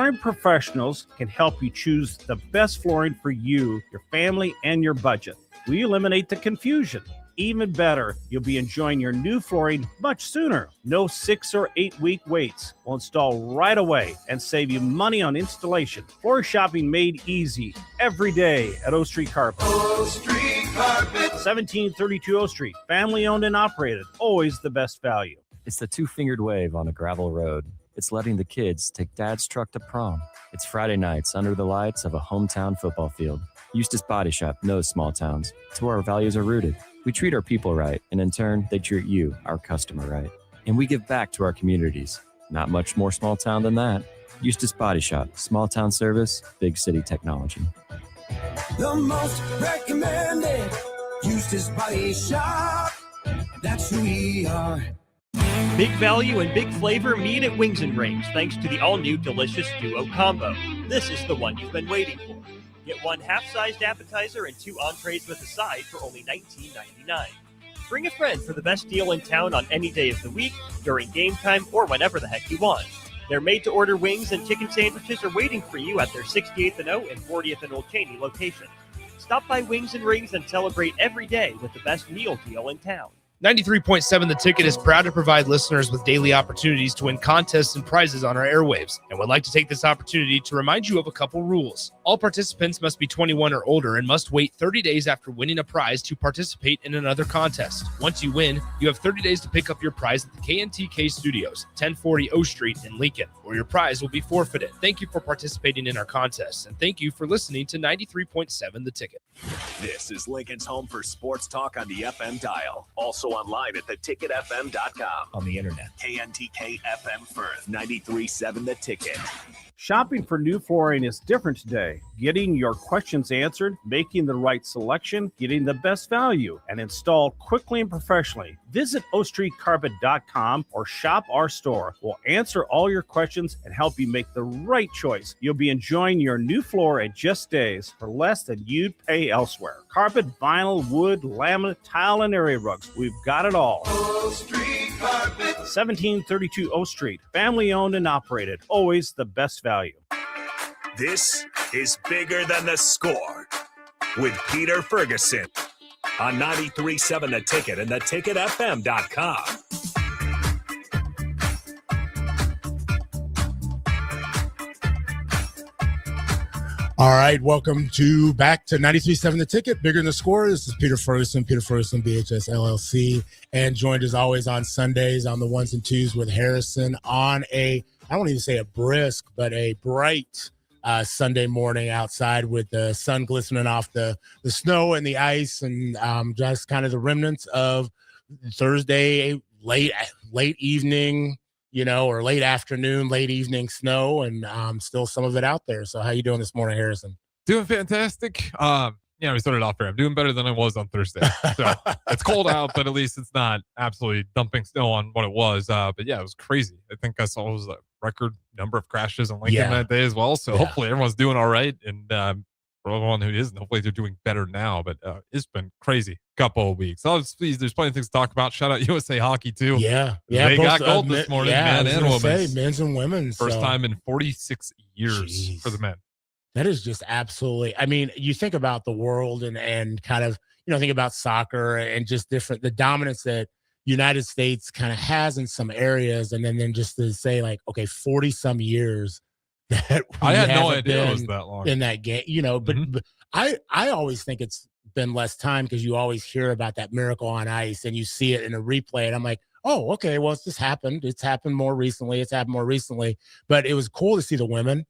Flooring professionals can help you choose the best flooring for you, your family, and your budget. We eliminate the confusion. Even better, you'll be enjoying your new flooring much sooner. No 6 or 8 week waits. We'll install right away and save you money on installation. Floor shopping made easy every day at O Street Carpet. O Street Carpet. 1732 O Street. Family owned and operated. Always the best value. It's the two-fingered wave on a gravel road. It's letting the kids take dad's truck to prom. It's Friday nights under the lights of a hometown football field. Eustace Body Shop knows small towns. It's where our values are rooted. We treat our people right, and in turn, they treat you, our customer, right. And we give back to our communities. Not much more small town than that. Eustace Body Shop, small town service, big city technology. The most recommended Eustace Body Shop. That's who we are. Big value and big flavor meet at Wings and Rings thanks to the all-new delicious Duo Combo. This is the one you've been waiting for. Get one half-sized appetizer and 2 entrees with a side for only $19.99. Bring a friend for the best deal in town on any day of the week, during game time, or whenever the heck you want. Their made-to-order wings and chicken sandwiches are waiting for you at their 68th and O and 40th and Old Cheney locations. Stop by Wings and Rings and celebrate every day with the best meal deal in town. 93.7 The Ticket is proud to provide listeners with daily opportunities to win contests and prizes on our airwaves, and would like to take this opportunity to remind you of a couple rules. All participants must be 21 or older and must wait 30 days after winning a prize to participate in another contest. Once you win, you have 30 days to pick up your prize at the KNTK Studios, 1040 O Street in Lincoln, or your prize will be forfeited. Thank you for participating in our contests, and thank you for listening to 93.7 The Ticket. This is Lincoln's home for sports talk on the FM dial. Also online at theticketfm.com. On the internet. KNTK FM Firth, 93.7 The Ticket. Shopping for new flooring is different today. Getting your questions answered, making the right selection, getting the best value, and installed quickly and professionally. Visit ostreetcarpet.com or shop our store. We'll answer all your questions and help you make the right choice. You'll be enjoying your new floor in just days for less than you'd pay elsewhere. Carpet, vinyl, wood, laminate, tile, and area rugs. We've got it all. O Street Carpet. 1732 O Street. Family owned and operated. Always the best value. This is Bigger Than the Score with Peter Ferguson on 93.7 The Ticket and theticketfm.com. All right, welcome back to 93.7 The Ticket, Bigger Than the Score. This is Peter Ferguson BHS LLC, and joined as always on Sundays on the ones and twos with Harrison on I don't even say a brisk, but a bright Sunday morning outside with the sun glistening off the snow and the ice, and just kind of the remnants of Thursday late evening, or late afternoon, late evening snow, and still some of it out there. So how you doing this morning, Harrison? Doing fantastic. We started off here. I'm doing better than I was on Thursday. So it's cold out, but at least it's not absolutely dumping snow on what it was. But yeah, it was crazy. I think I saw it was a record number of crashes in Lincoln that day as well. So hopefully everyone's doing all right. And for everyone who isn't, hopefully they're doing better now. But it's been crazy couple of weeks. There's plenty of things to talk about. Shout out USA Hockey too. Yeah. They got gold this morning, men and women. Men's and women's. First time in 46 years for the men. That is just absolutely, you think about the world and kind of, think about soccer and just the dominance that United States kind of has in some areas. And then just to say 40 some years that I had no idea it was that long in that game, but I always think it's been less time because you always hear about that miracle on ice and you see it in a replay. And I'm like, oh, okay, well, it's just happened. It's happened more recently. But it was cool to see the women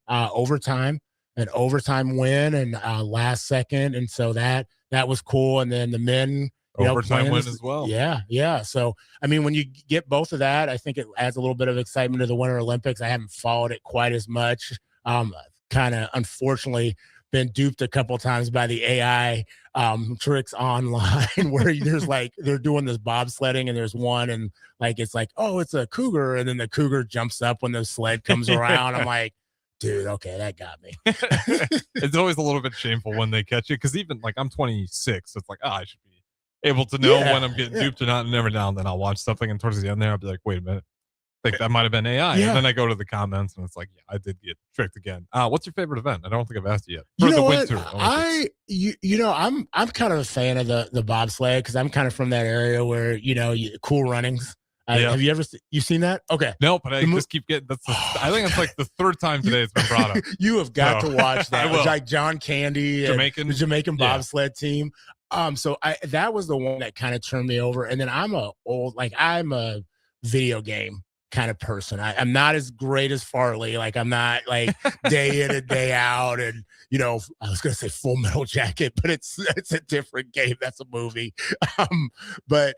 an overtime win and last second. And so that was cool. And then the men, overtime win as well. Yeah. So, when you get both of that, I think it adds a little bit of excitement to the Winter Olympics. I haven't followed it quite as much. Kind of unfortunately been duped a couple of times by the AI tricks online where there's they're doing this bobsledding and there's one and it's oh, it's a cougar. And then the cougar jumps up when the sled comes around. I'm like, dude, okay, that got me. It's always a little bit shameful when they catch you because even I'm 26, so it's I should be able to know when I'm getting duped or not. And every now and then I'll watch something and towards the end there I'll be like, wait a minute, think that might have been AI. Yeah. And then I go to the comments and it's like, yeah, I did get tricked again. What's your favorite event? I don't think I've asked you yet. You know the what? winter. You know, I'm kind of a fan of the bobsled because I'm kind of from that area where, you know, Cool Runnings. Yeah. Have you ever you seen that? Okay. No, but I just keep getting I think it's like the third time today it's been brought up. You have got to watch that. I will. It's like John Candy and the Jamaican bobsled team. So that was the one that kind of turned me over. And then I'm a video game kind of person. I'm not as great as Farley. Like I'm not like day in and day out. And, you know, I was going to say Full Metal Jacket, but it's a different game. That's a movie. But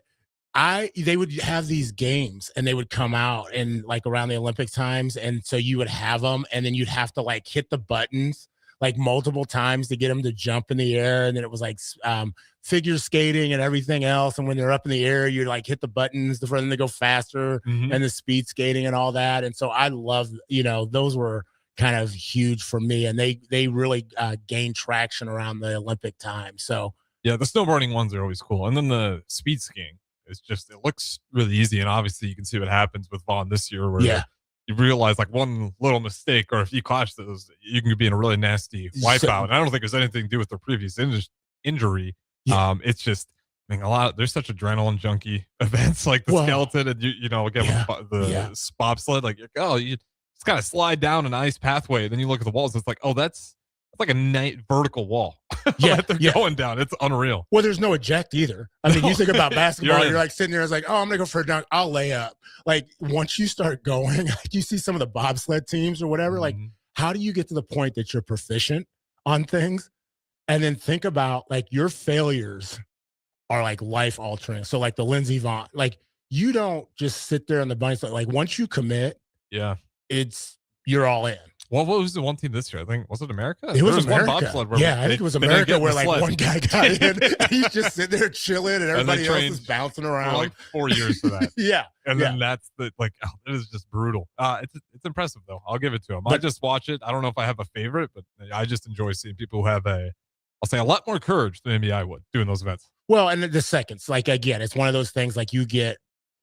they would have these games and they would come out and like around the Olympic times. And so you would have them and then you'd have to like hit the buttons like multiple times to get them to jump in the air. And then it was like figure skating and everything else. And when they're up in the air, you like hit the buttons for them to go faster and the speed skating and all that. And so I love, you know, those were kind of huge for me. And they really gained traction around the Olympic time. So yeah, the snowboarding ones are always cool. And then the speed skiing. It's just, it looks really easy. And obviously you can see what happens with Vaughn this year where you realize like one little mistake, or if you clash those, you can be in a really nasty wipeout. And I don't think there's anything to do with their previous injury. Yeah. It's just, I mean, there's such adrenaline junkie events like the skeleton and you know, again, with the bobsled, like, oh, you just kind of slide down an ice pathway. And then you look at the walls. It's like, oh, that's like a vertical wall. That they're going down. It's unreal. Well, there's no eject either. I mean, you think about basketball, you're like sitting there, it's like, oh, I'm gonna go for a dunk, I'll lay up. Like once you start going, like you see some of the bobsled teams or whatever, like how do you get to the point that you're proficient on things? And then think about like your failures are like life altering. So like the Lindsey Vonn, like you don't just sit there on the bunny. Like once you commit, you're all in. Well, what was the one team this year? I think, was it America? It was America. One bobsled where I think it was America where like one guy got in. He's just sitting there chilling and everybody else is bouncing around. For like 4 years for that. And then that's it is just brutal. It's impressive though. I'll give it to him. I just watch it. I don't know if I have a favorite, but I just enjoy seeing people who have a lot more courage than maybe I would doing those events. Well, and the seconds, like again, it's one of those things like you get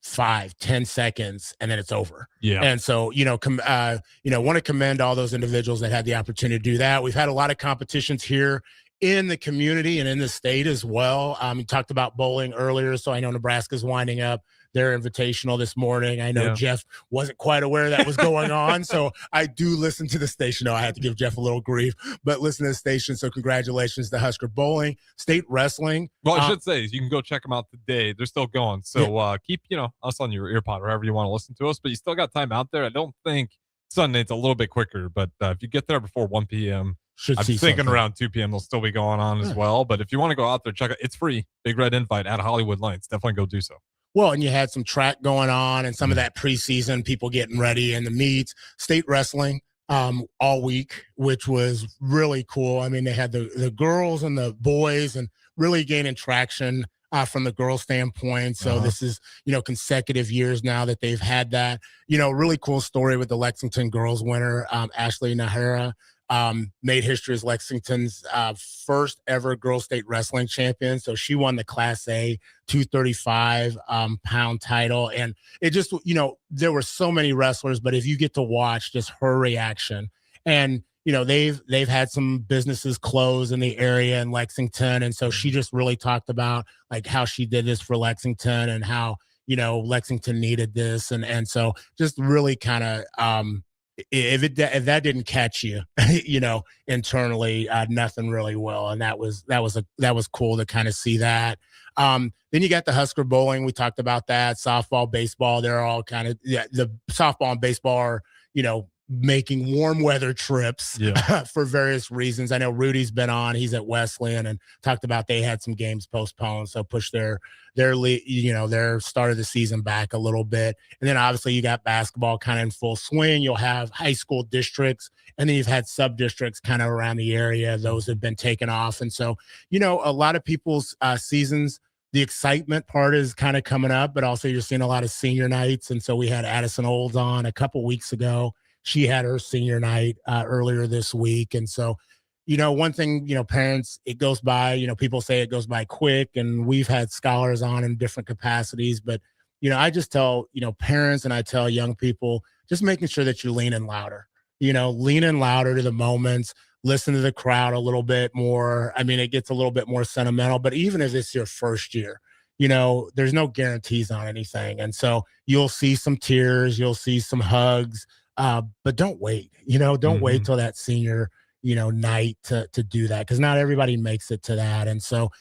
5-10 seconds and then it's over. And so want to commend all those individuals that had the opportunity to do that. We've had a lot of competitions here in the community and in the state as well. We talked about bowling earlier, so I know Nebraska's winding up their invitational this morning. I know Jeff wasn't quite aware that was going on, so I do listen to the station. No, I had to give Jeff a little grief, but listen to the station. So congratulations to Husker Bowling, State Wrestling. Well, I should say you can go check them out today. They're still going. So keep us on your earpod, wherever you want to listen to us. But you still got time out there. I don't think Sunday it's a little bit quicker, but if you get there before 1 p.m. I'm thinking around 2 p.m. they'll still be going on as well. But if you want to go out there, check it. It's free. Big Red Invite at Hollywood Lights. Definitely go do so. Well, and you had some track going on and some of that preseason, people getting ready in the meets, state wrestling all week, which was really cool. I mean, they had the girls and the boys and really gaining traction from the girl standpoint. So this is, consecutive years now that they've had that, really cool story with the Lexington girls winner, Ashley Nahara. Made history as Lexington's first ever girls state wrestling champion. So she won the Class A 235 pound title. And it just, there were so many wrestlers, but if you get to watch just her reaction and, they've had some businesses close in the area in Lexington. And so she just really talked about like how she did this for Lexington and how, Lexington needed this. And so just really kind of, if that didn't catch you, internally, nothing really will. And that was cool to kind of see that. Then you got the Husker Bowling. We talked about that. Softball, baseball, they're all kind of, the softball and baseball are, making warm weather trips for various reasons. I know Rudy's been on, he's at Wesleyan, and talked about they had some games postponed. So pushed their start of the season back a little bit. And then obviously you got basketball kind of in full swing. You'll have high school districts, and then you've had sub districts kind of around the area. Those have been taken off. And so, a lot of people's seasons, the excitement part is kind of coming up, but also you're seeing a lot of senior nights. And so we had Addison Olds on a couple weeks ago. She had her senior night earlier this week. And so, one thing, parents, it goes by, people say it goes by quick, and we've had scholars on in different capacities, but I just tell, parents, and I tell young people, just making sure that you're leaning louder, leaning louder to the moments, listen to the crowd a little bit more. I mean, it gets a little bit more sentimental, but even if it's your first year, there's no guarantees on anything. And so you'll see some tears, you'll see some hugs, but don't wait, don't wait till that senior, night to do that, because not everybody makes it to that. And so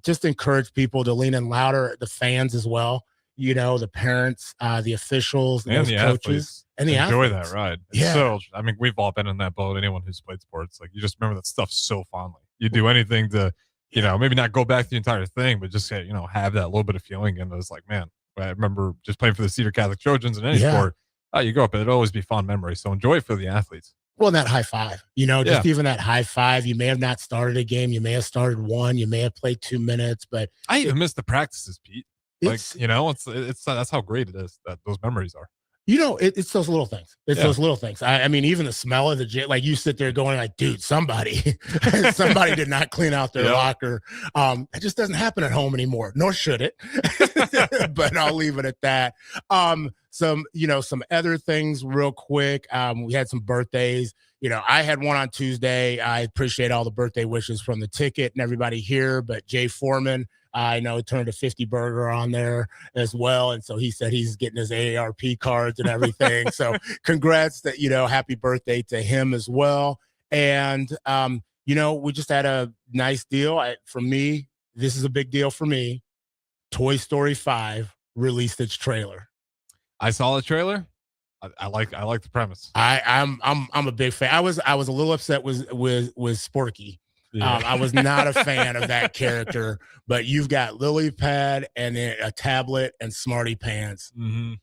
just encourage people to lean in louder, the fans as well, the parents, the officials, and the coaches, athletes. and the Enjoy athletes. that ride. Yeah. So, I mean, we've all been in that boat. Anyone who's played sports, like, you just remember that stuff so fondly. You do anything to, maybe not go back the entire thing, but just, have that little bit of feeling. And it was like, man, I remember just playing for the Cedar Catholic Trojans in any sport. You go up, and it'll always be fond memories. So enjoy it for the athletes. Well, that high five, just even that high five. You may have not started a game. You may have started one. You may have played 2 minutes, but I even miss the practices, Pete. Like, it's that's how great it is, that those memories are. It's those little things. It's those little things. I mean, even the smell of the gym, like you sit there going like, dude, somebody did not clean out their locker. It just doesn't happen at home anymore, nor should it. But I'll leave it at that. Some other things real quick. We had some birthdays. I had one on Tuesday. I appreciate all the birthday wishes from the ticket and everybody here, but Jay Foreman, I know, turned a 50 burger on there as well. And so he said he's getting his AARP cards and everything. So congrats happy birthday to him as well. And, we just had a nice deal. For me, this is a big deal for me. Toy Story 5 released its trailer. I saw the trailer. I like the premise. I'm a big fan. I was a little upset with Sporky. Yeah. I was not a fan of that character, but you've got Lily Pad and then a tablet and Smarty Pants. Mm-hmm.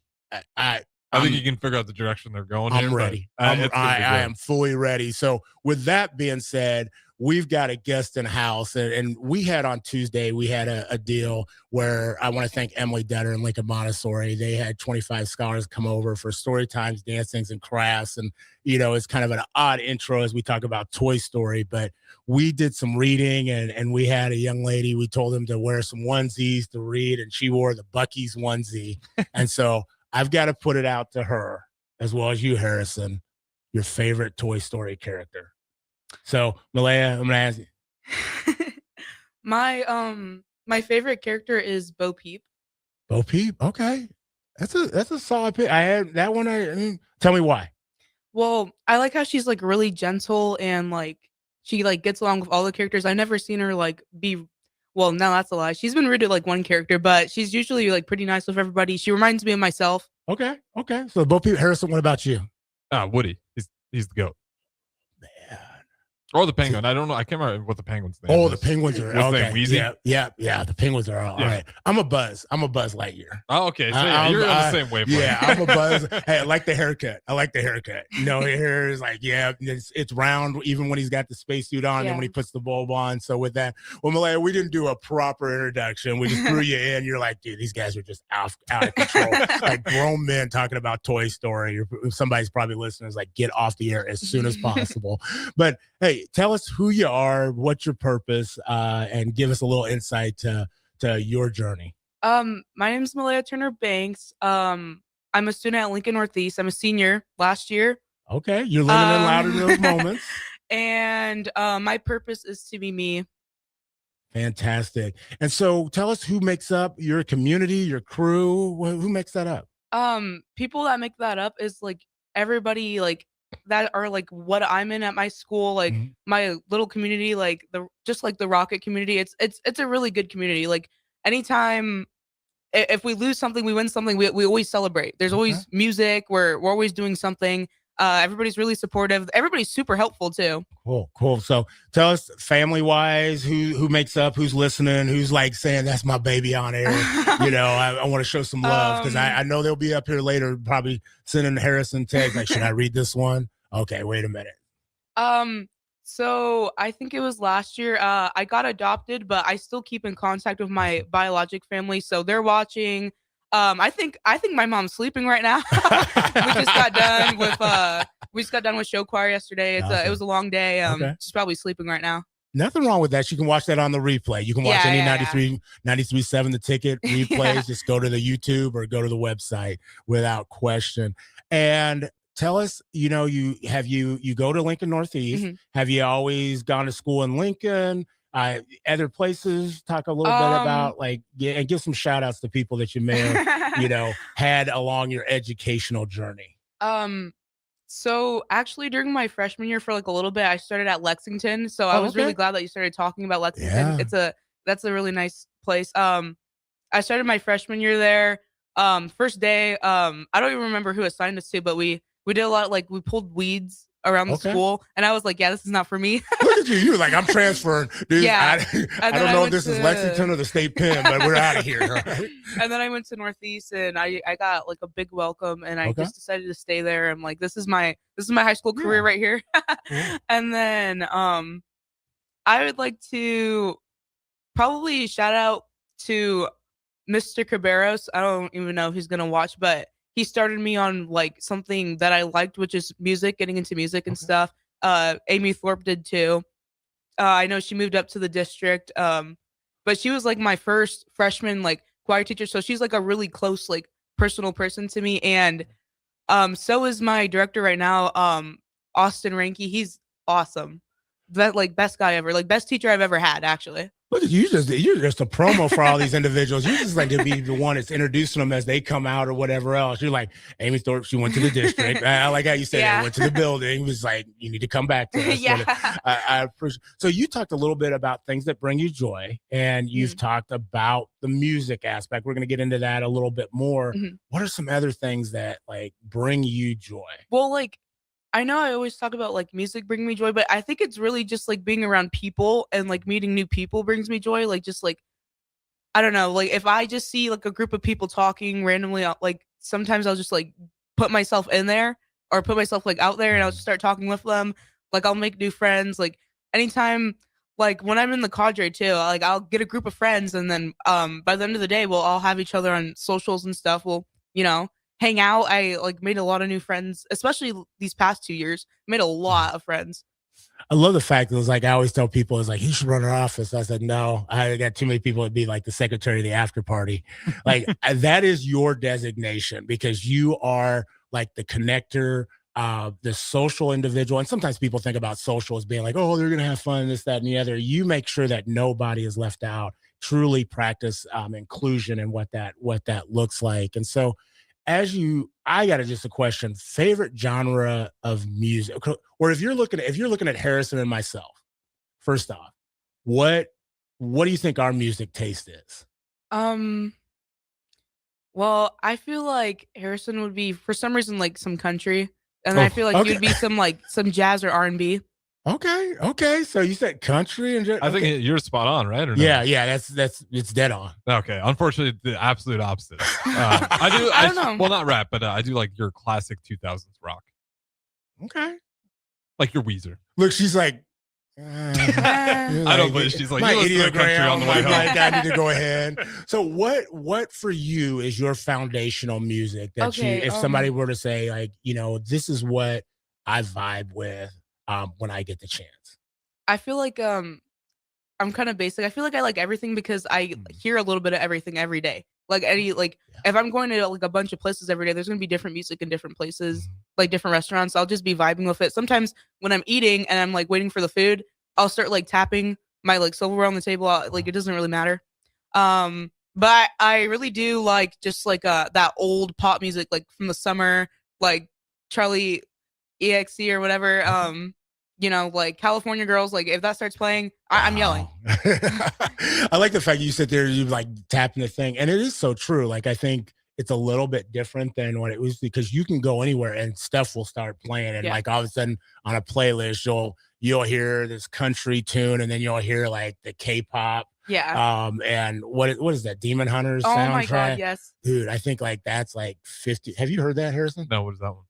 I think you can figure out the direction they're going. I'm ready. I am fully ready. So with that being said, we've got a guest in house, and we had on Tuesday, we had a deal where I want to thank Emily Detter and Lincoln Montessori. They had 25 scholars come over for story times, dancings, and crafts. And, it's kind of an odd intro as we talk about Toy Story, but we did some reading, and we had a young lady, we told them to wear some onesies to read, and she wore the Buc-ee's onesie. And so I've got to put it out to her, as well as you, Harrison, your favorite Toy Story character. So, Malaya, I'm gonna ask you. My favorite character is Bo Peep. Bo Peep, okay, that's a solid pick. I had that one. Tell me why. Well, I like how she's like really gentle and like she like gets along with all the characters. I've never seen her like be. Well, no, that's a lie. She's been rude to like one character, but she's usually like pretty nice with everybody. She reminds me of myself. Okay. So, Bo Peep, Harrison, what about you? Woody. He's the GOAT. Or the penguin. I don't know. I can't remember what the penguin's name is. The penguins are okay. Wheezy? Yeah. The penguins are all right. I'm a Buzz Lightyear. Oh, okay. So you're on the same wavelength. Yeah, I'm a Buzz. Hey, I like the haircut. Hair is like, it's round even when he's got the spacesuit on and when he puts the bulb on. So with that, well, Malaya, we didn't do a proper introduction. We just threw you in. You're like, dude, these guys are just out of control. Like grown men talking about Toy Story. Somebody's probably listening is like, get off the air as soon as possible. But hey, tell us who you are, what's your purpose, and give us a little insight to your journey. My name is Malaya Turner Banks. I'm a student at Lincoln Northeast. I'm a senior last year. Okay, you're living in louder in those moments. And my purpose is to be me. Fantastic. And so tell us who makes up your community, your crew. Who makes that up? People that make that up is like everybody like that are like what I'm in at my school, like my little community, like the Rocket community. It's a really good community. Like anytime if we lose something, we win something, we always celebrate. There's always music. We're always doing something. Everybody's really supportive. Everybody's super helpful too. Cool. So tell us family wise, who makes up, who's listening, who's like saying that's my baby on air. I want to show some love because I know they'll be up here later, probably sending Harrison text like, should I read this one? Okay, wait a minute. So I think it was last year. I got adopted, but I still keep in contact with my biologic family. So they're watching. I think my mom's sleeping right now. we just got done with show choir yesterday. It was a long day. Okay. She's probably sleeping right now. Nothing wrong with that. You can watch that on the replay. You can watch any 93.7 The Ticket replays. Just go to the YouTube or go to the website without question. And tell us, you go to Lincoln Northeast. Mhm. Have you always gone to school in Lincoln? Other places? Talk a little bit about and give some shout outs to people that you may have, had along your educational journey. So actually during my freshman year for like a little bit, I started at Lexington. So I was really glad that you started talking about Lexington. Yeah. That's a really nice place. I started my freshman year there. First day, I don't even remember who assigned us to, but we did a lot, like we pulled weeds around the school, and I was like, yeah, this is not for me. Look at you. You were like, I'm transferring. Dude, Yeah. I don't know if this is Lexington or the state pen, but we're out of here. Right? And then I went to Northeast, and I got like a big welcome, and I just decided to stay there. I'm like, this is my high school career right here. And then I would like to probably shout out to Mr. Cabarros. I don't even know if he's gonna watch, but he started me on like something that I liked, which is music, getting into music and stuff. Amy Thorpe did too. I know she moved up to the district, but she was like my first freshman like choir teacher, so she's like a really close like personal person to me. And so is my director right now, Austin Ranke. He's awesome. That like best guy ever, like best teacher I've ever had, actually. Look at you, you're just a promo for all these individuals. You just like to be the one that's introducing them as they come out or whatever else. You're like, Amy Thorpe, she went to the district. I like how you said it, went to the building. It was like, you need to come back to us. I appreciate. So you talked a little bit about things that bring you joy, and you've talked about the music aspect. We're going to get into that a little bit more. What are some other things that like bring you joy? Well, like, I know I always talk about like music bringing me joy, but I think it's really just like being around people and like meeting new people brings me joy. Like just like, I don't know, like if I just see like a group of people talking randomly, like sometimes I'll just like put myself in there or put myself like out there and I'll just start talking with them. Like I'll make new friends. Like anytime, like when I'm in the cadre too, like I'll get a group of friends and then by the end of the day, we'll all have each other on socials and stuff. We'll, hang out. I like made a lot of new friends, especially these past 2 years. Made a lot of friends. I love the fact that it was like I always tell people it's like you should run an office. I said no, I got too many people to be like the secretary of the after party. Like that is your designation because you are like the connector, the social individual. And sometimes people think about social as being like, oh, they're gonna have fun, this, that, and the other. You make sure that nobody is left out. Truly practice inclusion and what that looks like. And so I got just a question, favorite genre of music, or if you're looking at Harrison and myself, first off, what do you think our music taste is? Well, I feel like Harrison would be for some reason like some country, and I feel like you'd be some jazz or R&B. Okay. So you said country and I think you're spot on, right? Or no? Yeah. That's it's dead on. Okay. Unfortunately, the absolute opposite. I don't know. Well, not rap, but I do like your classic 2000s rock. Okay. Like your Weezer. Look, she's like, I don't believe she's like, my you listen to the country on the way home. Like, I need to go ahead. So what for you is your foundational music that if somebody were to say like, this is what I vibe with when I get the chance? I feel like I'm kind of basic. I feel like I like everything because I hear a little bit of everything every day. Like if I'm going to like a bunch of places every day, there's gonna be different music in different places, like different restaurants. I'll just be vibing with it. Sometimes when I'm eating and I'm like waiting for the food, I'll start like tapping my like silverware on the table. Like it doesn't really matter. But I really do like just like that old pop music, like from the summer, like Charlie EXE or whatever. Like California Girls, like if that starts playing, I'm yelling. I like the fact you sit there, you like tapping the thing. And it is so true. Like, I think it's a little bit different than what it was because you can go anywhere and stuff will start playing. And like all of a sudden on a playlist, you'll hear this country tune and then you'll hear like the K-pop. Yeah. And what is that? Demon Hunters soundtrack? Oh my God, yes. Dude, I think like that's like 50. Have you heard that, Harrison? No, what is that one?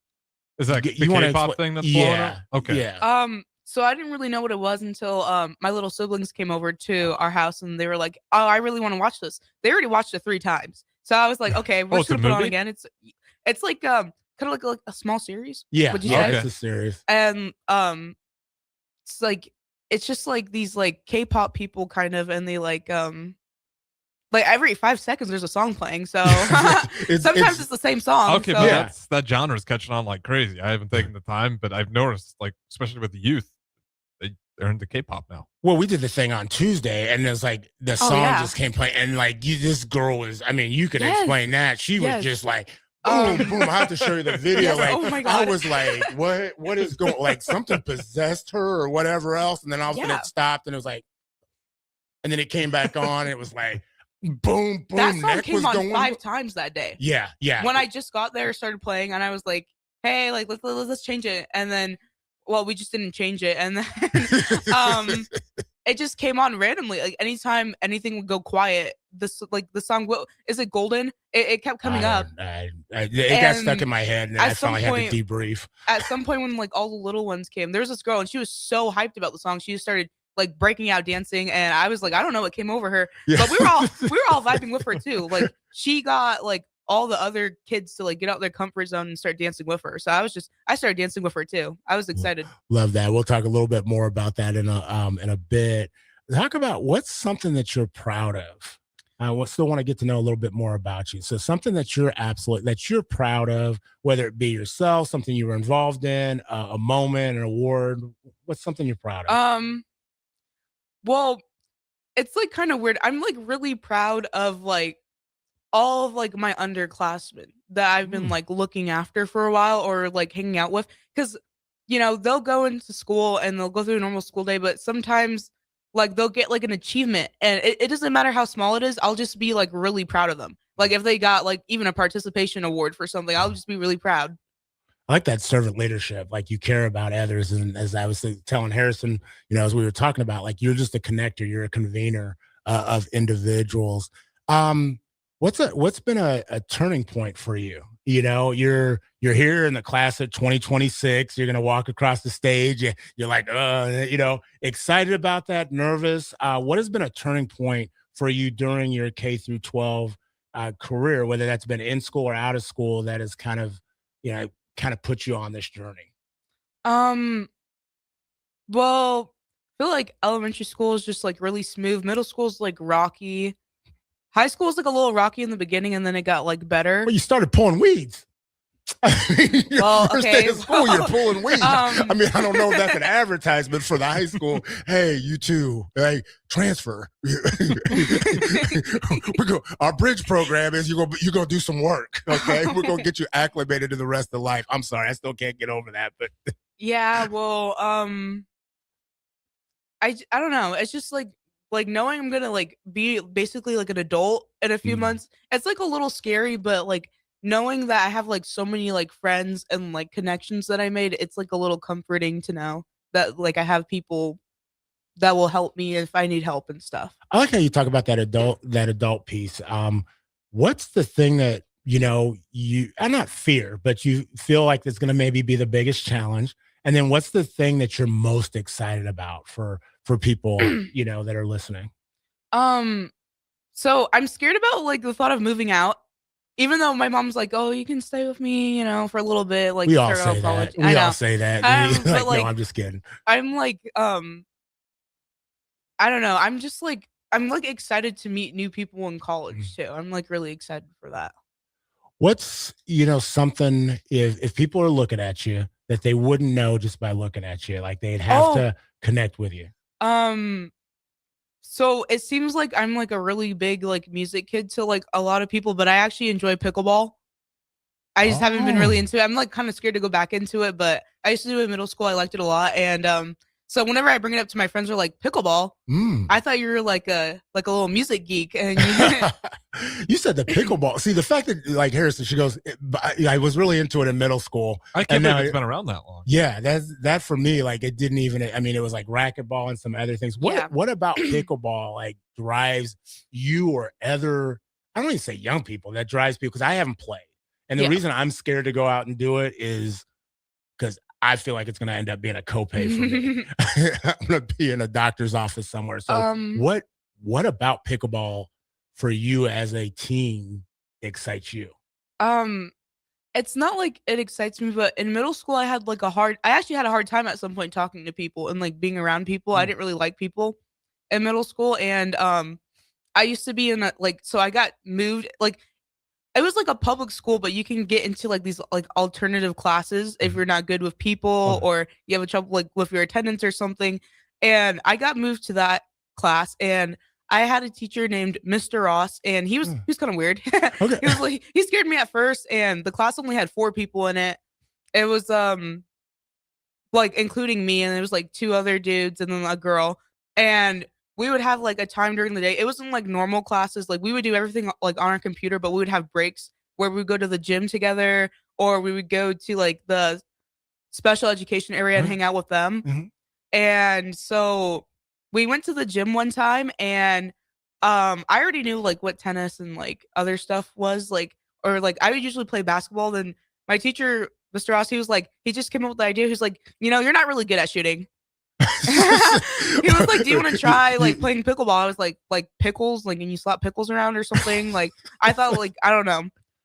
Is that the K-pop thing that's blowing up? Okay. Yeah. So I didn't really know what it was until my little siblings came over to our house and they were like, "Oh, I really want to watch this." They already watched it 3 times. So I was like, "Okay, we're just gonna put it on again." It's like kind of like a small series. Yeah. Would you Yeah, say? it's a series. And it's like it's just like these like K-pop people kind of, and they like every 5 seconds there's a song playing. So sometimes it's the same song. Okay, so. but that genre is catching on like crazy. I haven't taken the time, but I've noticed, like, especially with the youth, they're into K-pop now. Well, we did the thing on Tuesday, and there's like the song just came playing, and like this girl was. I mean, you could explain that. She was just like, boom, boom. I have to show you the video. Yes, like, oh my God. I was like, what is going? Like something possessed her or whatever else, and then all of a sudden it stopped, and it was like, and then it came back on, and it was like, boom, boom. That song neck came was on going 5 times that day. Yeah, yeah. When I just got there, started playing, and I was like, hey, like let's change it, and then. Well, we just didn't change it, and then it just came on randomly. Like anytime anything would go quiet, the song. Is it Golden? It kept coming up. It got stuck in my head, and then I finally had to debrief. At some point, when like all the little ones came, there was this girl, and she was so hyped about the song. She just started like breaking out dancing, and I was like, I don't know what came over her, but we were all vibing with her too. Like she got like all the other kids to like get out their comfort zone and start dancing with her. So I started dancing with her too. I was excited. Love that. We'll talk a little bit more about that in a bit. Talk about what's something that you're proud of. I still want to get to know a little bit more about you. So something that you're proud of, whether it be yourself, something you were involved in, a moment, an award. What's something you're proud of? Well, it's like kind of weird. I'm like really proud of like all of like my underclassmen that I've been like looking after for a while or like hanging out with, because they'll go into school and they'll go through a normal school day, but sometimes like they'll get like an achievement, and it doesn't matter how small it is. I'll just be like really proud of them. Like if they got like even a participation award for something, I'll just be really proud. I like that servant leadership. Like you care about others. And as I was telling Harrison, as we were talking about, like you're just a connector, you're a convener of individuals. What's been a turning point for you? You're here in the class of 2026. You're going to walk across the stage. You're like, excited about that, nervous. What has been a turning point for you during your K through 12 career, whether that's been in school or out of school, that has kind of put you on this journey? Well, I feel like elementary school is just like really smooth. Middle school is like rocky. High school is like a little rocky in the beginning, and then it got like better. Well, you started pulling weeds. Well, first day of school, you're pulling weeds. I mean, I don't know if that's an advertisement for the high school. Hey, you two, hey, transfer. Our bridge program is you're gonna do some work. Okay, we're gonna get you acclimated to the rest of life. I'm sorry, I still can't get over that, but yeah, well, I don't know. It's just like knowing I'm gonna like be basically like an adult in a few months. It's like a little scary, but like knowing that I have like so many like friends and like connections that I made, it's like a little comforting to know that like I have people that will help me if I need help and stuff. I like how you talk about that adult piece. What's the thing that I not fear, but you feel like it's going to maybe be the biggest challenge? And then what's the thing that you're most excited about for people that are listening? So I'm scared about like the thought of moving out. Even though my mom's like, "Oh, you can stay with me, for a little bit." Like we all say that. We all say that. But like, no, I'm just kidding. I'm like, I don't know. I'm just like, I'm like excited to meet new people in college too. I'm like really excited for that. What's something if people are looking at you that they wouldn't know just by looking at you, like they'd have to connect with you? So it seems like I'm like a really big like music kid to like a lot of people, but I actually enjoy pickleball. I just haven't been really into it. I'm like kind of scared to go back into it, but I used to do it in middle school. I liked it a lot. And so whenever I bring it up to my friends, are like, pickleball? I thought you were like a little music geek. And you said the pickleball. See, the fact that like Harrison, she goes, I was really into it in middle school. I can't believe it's been around that long. Yeah, that for me, like it didn't even, I mean, it was like racquetball and some other things. What about pickleball like drives you or other, I don't even say young people, that drives people, because I haven't played. And the reason I'm scared to go out and do it is because I feel like it's going to end up being a copay for me. I'm going to be in a doctor's office somewhere. So what about pickleball for you as a team excites you? it's not like it excites me, but in middle school, I actually had a hard time at some point talking to people and like being around people. I didn't really like people in middle school. And I used to be in so I got moved, like, it was like a public school, but you can get into like these like alternative classes if you're not good with people or you have a trouble like with your attendance or something. And I got moved to that class, and I had a teacher named Mr. Ross, and he was kind of weird. Okay. He scared me at first, and the class only had 4 people in it. It was like including me, and there was like 2 other dudes and then a girl. And we would have like a time during the day. It wasn't like normal classes. Like we would do everything like on our computer, but we would have breaks where we would go to the gym together, or we would go to like the special education area and hang out with them. And so we went to the gym one time, and I already knew like what tennis and like other stuff was like, or like I would usually play basketball. Then my teacher, Mr. Ross, he just came up with the idea. He's like, you're not really good at shooting. He was like, do you want to try like playing pickleball? I was like pickles, like, and you slap pickles around or something. Like I thought, like, I don't know.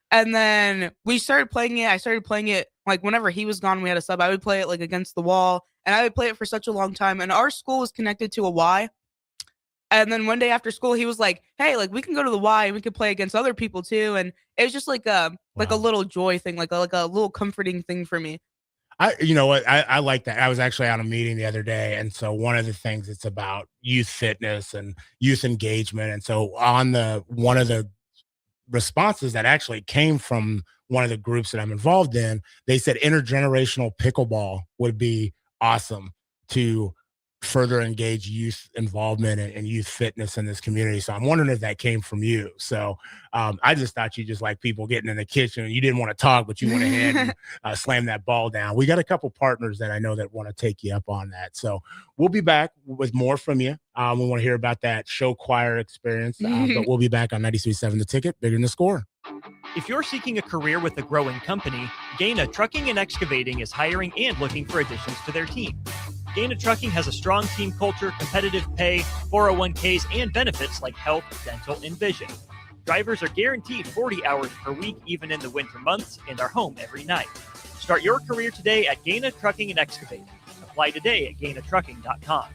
And then we started playing it. I started playing it like whenever he was gone, we had a sub. I would play it like against the wall, and I would play it for such a long time. And our school was connected to a Y. And then one day after school, he was like, hey, like we can go to the Y and we could play against other people too. And it was just like a little joy thing, like a little comforting thing for me. You know what? I like that. I was actually on a meeting the other day. And so one of the things it's about youth fitness and youth engagement. And so one of the responses that actually came from one of the groups that I'm involved in, they said intergenerational pickleball would be awesome to further engage youth involvement and youth fitness in this community. So I'm wondering if that came from you. So I just thought you just like people getting in the kitchen and you didn't want to talk, but you went ahead and slam that ball down. We got a couple partners that I know that want to take you up on that. So we'll be back with more from you. We want to hear about that show choir experience, but we'll be back on 93.7 The Ticket, Bigger Than the Score. If you're seeking a career with a growing company, Gaina Trucking and Excavating is hiring and looking for additions to their team. Gaina Trucking has a strong team culture, competitive pay, 401ks, and benefits like health, dental, and vision. Drivers are guaranteed 40 hours per week, even in the winter months, and are home every night. Start your career today at Gaina Trucking and Excavating. Apply today at GainaTrucking.com.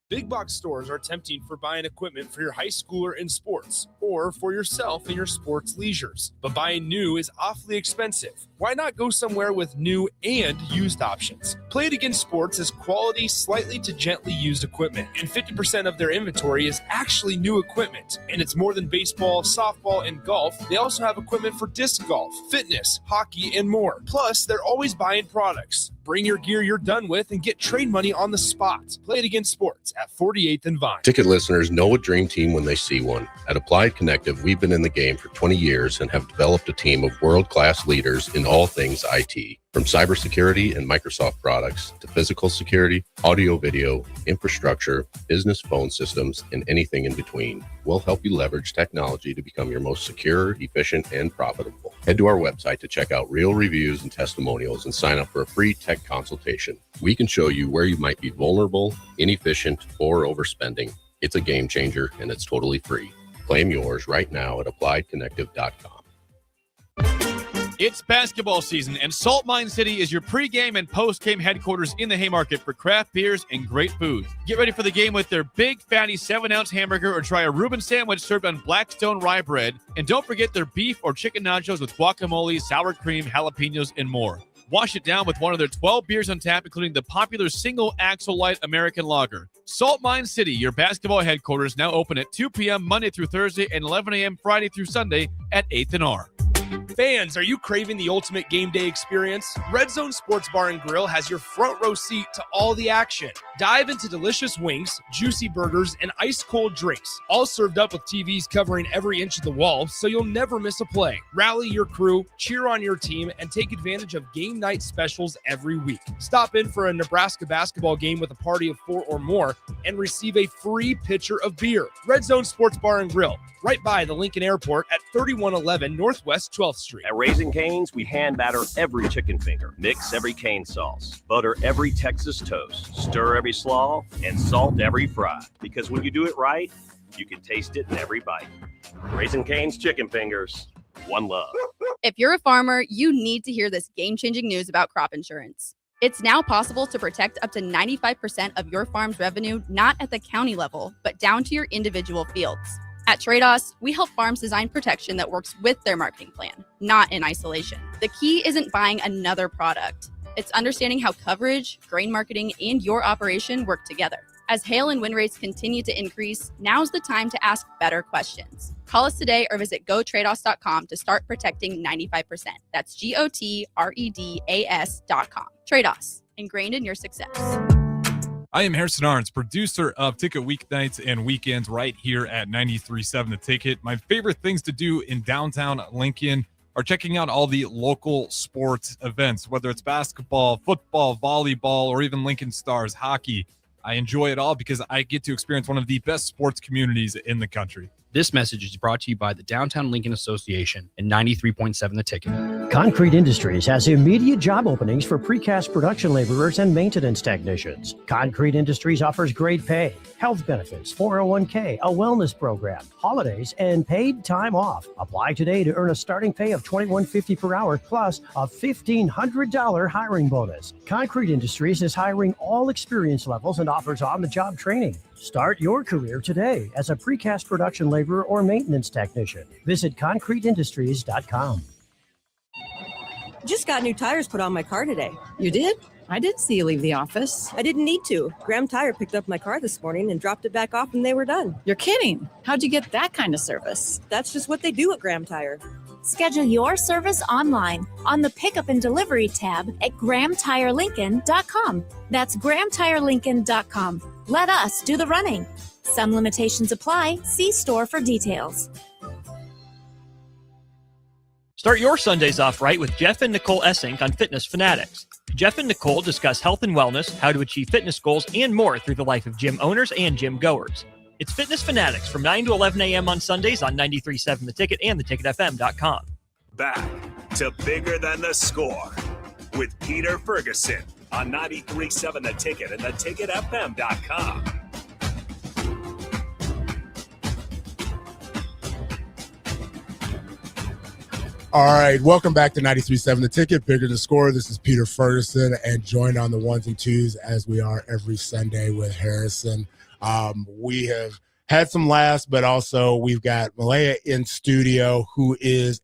Big box stores are tempting for buying equipment for your high schooler in sports or for yourself in your sports leisures. But buying new is awfully expensive. Why not go somewhere with new and used options? Play It Again Sports is quality, slightly to gently used equipment, and 50% of their inventory is actually new equipment. And it's more than baseball, softball, and golf. They also have equipment for disc golf, fitness, hockey, and more. Plus, they're always buying products. Bring your gear you're done with and get trade money on the spot. Play It Again Sports at 48th and Vine. Ticket listeners know a dream team when they see one. At Applied Connective, we've been in the game for 20 years and have developed a team of world-class leaders in all things IT. From cybersecurity and Microsoft products to physical security, audio, video, infrastructure, business phone systems, and anything in between, we'll help you leverage technology to become your most secure, efficient, and profitable. Head to our website to check out real reviews and testimonials and sign up for a free tech consultation. We can show you where you might be vulnerable, inefficient, or overspending. It's a game changer, and it's totally free. Claim yours right now at appliedconnective.com. It's basketball season, and Salt Mine City is your pregame and postgame headquarters in the Haymarket for craft beers and great food. Get ready for the game with their big, fatty 7-ounce hamburger or try a Reuben sandwich served on Blackstone rye bread. And don't forget their beef or chicken nachos with guacamole, sour cream, jalapenos, and more. Wash it down with one of their 12 beers on tap, including the popular Single Axle Light American Lager. Salt Mine City, your basketball headquarters, now open at 2 p.m. Monday through Thursday and 11 a.m. Friday through Sunday at 8th and R. Fans, are you craving the ultimate game day experience? Red Zone Sports Bar and Grill has your front row seat to all the action. Dive into delicious wings, juicy burgers, and ice-cold drinks, all served up with TVs covering every inch of the wall, so you'll never miss a play. Rally your crew, cheer on your team, and take advantage of game night specials every week. Stop in for a Nebraska basketball game with a party of 4 or more and receive a free pitcher of beer. Red Zone Sports Bar and Grill, right by the Lincoln Airport at 3111 Northwest 12th Street. At Raising Cane's, we hand batter every chicken finger, mix every cane sauce, butter every Texas toast, stir every slaw, and salt every fry. Because when you do it right, you can taste it in every bite. Raising Cane's chicken fingers, One love. If you're a farmer, you need to hear this game-changing news about crop insurance. It's now possible to protect up to 95% of your farm's revenue, not at the county level, but down to your individual fields. At Trados, we help farms design protection that works with their marketing plan, not in isolation. The key isn't buying another product. It's understanding how coverage, grain marketing, and your operation work together. As hail and wind rates continue to increase, now's the time to ask better questions. Call us today or visit gotrados.com to start protecting 95%. That's GOTREDAS.com. Trados, ingrained in your success. I am Harrison Arns, producer of Ticket Weeknights and Weekends right here at 93.7 The Ticket. My favorite things to do in downtown Lincoln are checking out all the local sports events, whether it's basketball, football, volleyball, or even Lincoln Stars hockey. I enjoy it all because I get to experience one of the best sports communities in the country. This message is brought to you by the Downtown Lincoln Association and 93.7 The Ticket. Concrete Industries has immediate job openings for precast production laborers and maintenance technicians. Concrete Industries offers great pay, health benefits, 401k, a wellness program, holidays, and paid time off. Apply today to earn a starting pay of $21.50 per hour plus a $1,500 hiring bonus. Concrete Industries is hiring all experience levels and offers on-the-job training. Start your career today as a precast production laborer or maintenance technician. Visit concreteindustries.com. Just got new tires put on my car today. You did? I didn't see you leave the office. I didn't need to. Graham Tire picked up my car this morning and dropped it back off and they were done. You're kidding. How'd you get that kind of service? That's just what they do at Graham Tire. Schedule your service online on the Pickup and Delivery tab at GrahamTireLincoln.com. That's GrahamTireLincoln.com. Let us do the running. Some limitations apply. See store for details. Start your Sundays off right with Jeff and Nicole Essink on Fitness Fanatics. Jeff and Nicole discuss health and wellness, how to achieve fitness goals, and more through the life of gym owners and gym goers. It's Fitness Fanatics from 9 to 11 a.m. on Sundays on 93.7 The Ticket and theticketfm.com. Back to Bigger Than the Score with Peter Ferguson on 93.7 The Ticket and theticketfm.com. All right, welcome back to 93.7 The Ticket, Bigger Than the Score. This is Peter Ferguson, and joined on the ones and twos as we are every Sunday with Harrison. We have had some laughs, but also we've got Malaya in studio, who is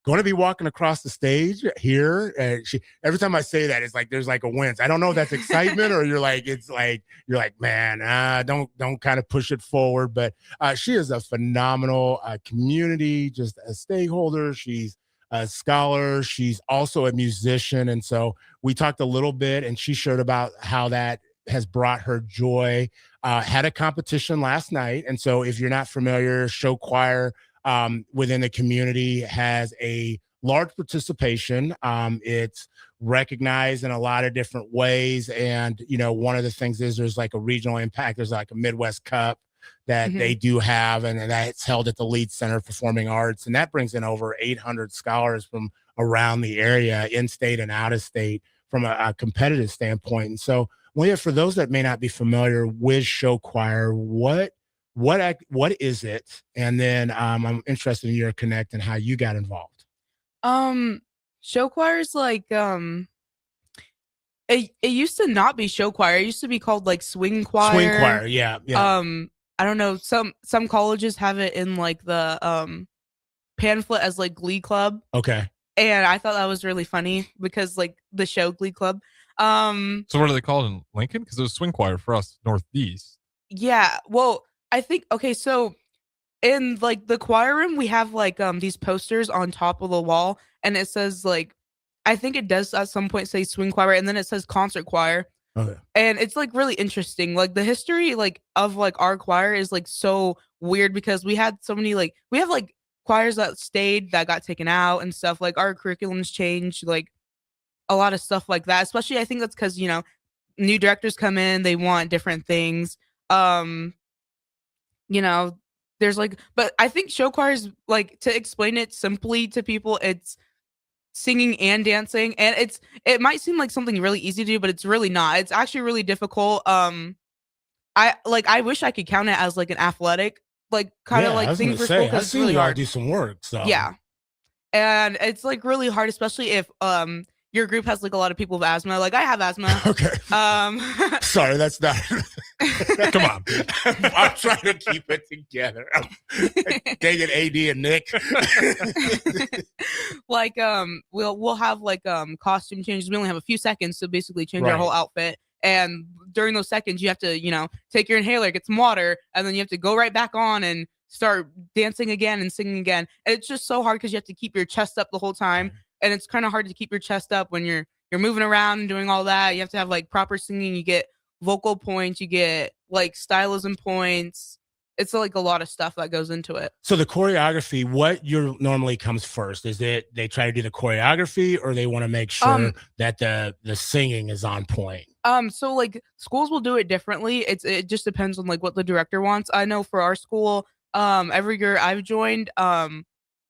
going to be walking across the stage here. And every time I say that, it's like there's like a wince. I don't know if that's excitement or you're like man, don't kind of push it forward. But she is a phenomenal community, just a stakeholder. She's a scholar. She's also a musician, and so we talked a little bit, and she shared about how that has brought her joy. Had a competition last night, and so if you're not familiar, show choir within the community has a large participation. It's recognized in a lot of different ways, and one of the things is there's like a regional impact. There's like a Midwest Cup that they do have, and that's held at the Leeds Center of Performing Arts, and that brings in over 800 scholars from around the area, in state and out of state, from a competitive standpoint. And so, for those that may not be familiar with show choir, what is it? And then I'm interested in your connect and how you got involved. Show choir is like it used to not be show choir. It used to be called like swing choir. Swing choir, yeah. I don't know. Some colleges have it in like the pamphlet as like Glee Club. Okay. And I thought that was really funny because like the show Glee Club. So what are they called in Lincoln? Because it was swing choir for us Northeast. Yeah. Well, I think so in like the choir room, we have like these posters on top of the wall, and it says like, I think it does at some point say swing choir, and then it says concert choir. Okay. And it's like really interesting. Like the history like of like our choir is like so weird because we had so many we have like choirs that stayed that got taken out and stuff. Like our curriculums changed, like a lot of stuff like that. Especially I think that's because new directors come in, they want different things. There's but I think show choir is like, to explain it simply to people, it's singing and dancing, and it might seem like something really easy to do, but it's really not. It's actually really difficult. I wish I could count it as like an athletic kind of thing for school. I've seen y'all do some work. So yeah, and it's like really hard, especially if your group has like a lot of people with asthma. Like I have asthma. Okay. Sorry, that's not. Come on. I'm trying to keep it together. Dang it, AD and Nick. Like we'll have like costume changes. We only have a few seconds to basically change our Right. whole outfit. And during those seconds, you have to, take your inhaler, get some water, and then you have to go right back on and start dancing again and singing again. And it's just so hard because you have to keep your chest up the whole time. And it's kind of hard to keep your chest up when you're moving around and doing all that. You have to have like proper singing. You get vocal points. You get like stylism points. It's like a lot of stuff that goes into it. So the choreography, what normally comes first? Is it they try to do the choreography, or they want to make sure that the singing is on point? So like schools will do it differently. It just depends on like what the director wants. I know for our school, every year I've joined,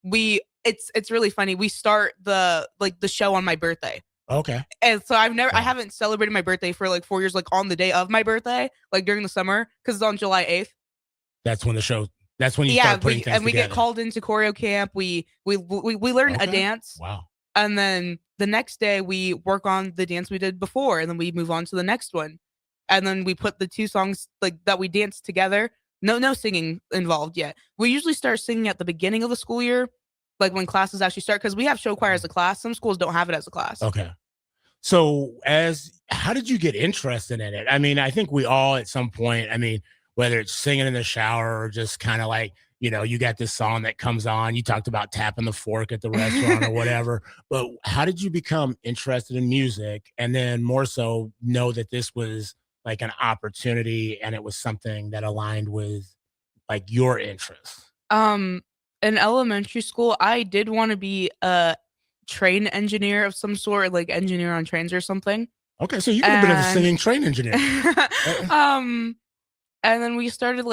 it's really funny. We start the show on my birthday. Okay. And so I haven't celebrated my birthday for like 4 years, like on the day of my birthday, like during the summer, because it's on July 8th. That's when that's when you start putting things we together. get called into choreo camp. We learn a dance. Wow. And then the next day we work on the dance we did before, and then we move on to the next one. And then we put the two songs like that we danced together. No singing involved yet. We usually start singing at the beginning of the school year, like when classes actually start, because we have show choir as a class. Some schools don't have it as a class. Okay. So how did you get interested in it? I mean, I think we all at some point, whether it's singing in the shower or just kind of like, you got this song that comes on, you talked about tapping the fork at the restaurant or whatever, but how did you become interested in music, and then more so know that this was like an opportunity and it was something that aligned with like your interests? In elementary school, I did want to be a train engineer of some sort, like engineer on trains or something. Okay, so you could have been a singing train engineer. And then we started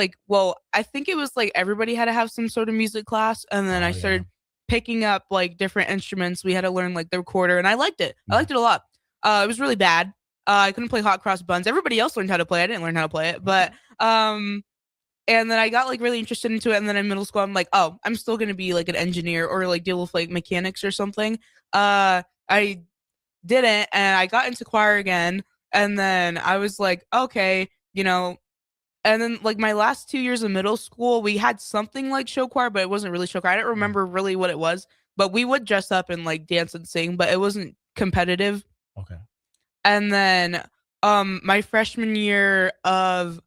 I think it was like everybody had to have some sort of music class. And then I started picking up like different instruments. We had to learn like the recorder, and I liked it. I liked it a lot. It was really bad. I couldn't play hot cross buns. Everybody else learned how to play. I didn't learn how to play it, but and then I got like really interested into it. And then in middle school, I'm like, oh, I'm still gonna be like an engineer or like deal with like mechanics or something. I didn't, and I got into choir again. And then I was like, okay, and then like my last 2 years of middle school, we had something like show choir, but it wasn't really show choir. I don't remember really what it was, but we would dress up and like dance and sing, but it wasn't competitive. Okay. And then my freshman year of